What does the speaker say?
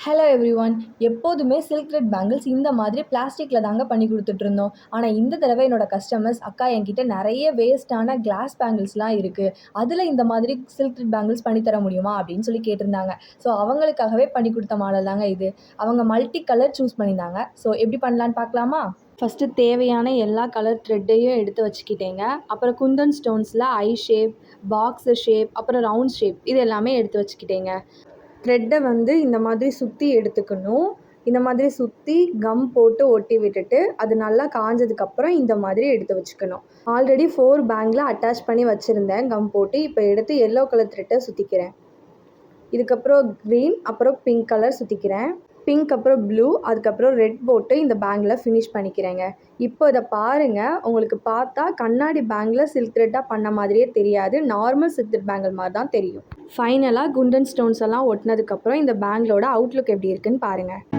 Hello everyone. எப்போதுமே silk thread bangles இந்த மாதிரி பிளாஸ்டிக்கில் தாங்க பண்ணி கொடுத்துட்ருந்தோம். ஆனால் இந்த தடவை என்னோடய கஸ்டமர்ஸ், அக்கா என்கிட்ட நிறைய வேஸ்ட்டான கிளாஸ் பேங்கிள்ஸ்லாம் இருக்குது, அதில் இந்த மாதிரி சில்க் த்ரெட் பேங்கிள்ஸ் பண்ணித்தர முடியுமா அப்படின்னு சொல்லி கேட்டிருந்தாங்க. ஸோ அவங்களுக்காகவே பண்ணி கொடுத்த மாடல் தாங்க இது. அவங்க மல்டி கலர் சூஸ் பண்ணியிருந்தாங்க. ஸோ எப்படி பண்ணலான்னு பார்க்கலாமா? ஃபஸ்ட்டு தேவையான எல்லா கலர் த்ரெட்டையும் எடுத்து வச்சுக்கிட்டேங்க. அப்புறம் குந்தன் ஸ்டோன்ஸில் ஐ ஷேப், பாக்ஸு ஷேப், அப்புறம் ரவுண்ட் ஷேப் இது எல்லாமே எடுத்து வச்சுக்கிட்டேங்க. த்ரெட்டை வந்து இந்த மாதிரி சுற்றி எடுத்துக்கணும். இந்த மாதிரி சுற்றி கம் போட்டு ஒட்டி விட்டுட்டு அது நல்லா காஞ்சதுக்கப்புறம் இந்த மாதிரி எடுத்து வச்சுக்கணும். ஆல்ரெடி 4 பேங்கில் அட்டாச் பண்ணி வச்சுருந்தேன் கம் போட்டு. இப்போ எடுத்து எல்லோ கலர் த்ரெட்டை சுற்றிக்கிறேன். இதுக்கப்புறம் க்ரீன், அப்புறம் பிங்க் கலர் சுற்றிக்கிறேன். பிங்க், அப்புறம் ப்ளூ, அதுக்கப்புறம் ரெட் போட்டு இந்த பேங்கில் ஃபினிஷ் பண்ணிக்கிறேங்க. இப்போ இதை பாருங்கள். உங்களுக்கு பார்த்தா கண்ணாடி பேங்கில் சில்க் த்ரெட்டாக பண்ண மாதிரியே தெரியாது. நார்மல் சில்க் த்ரெட் பேங்கிள் மாதிரி தான் தெரியும். ஃபைனலாக குண்டன் ஸ்டோன்ஸ் எல்லாம் ஒட்டினதுக்கப்புறம் இந்த பேங்கிலோட அவுட்லுக் எப்படி இருக்குன்னு பாருங்கள்.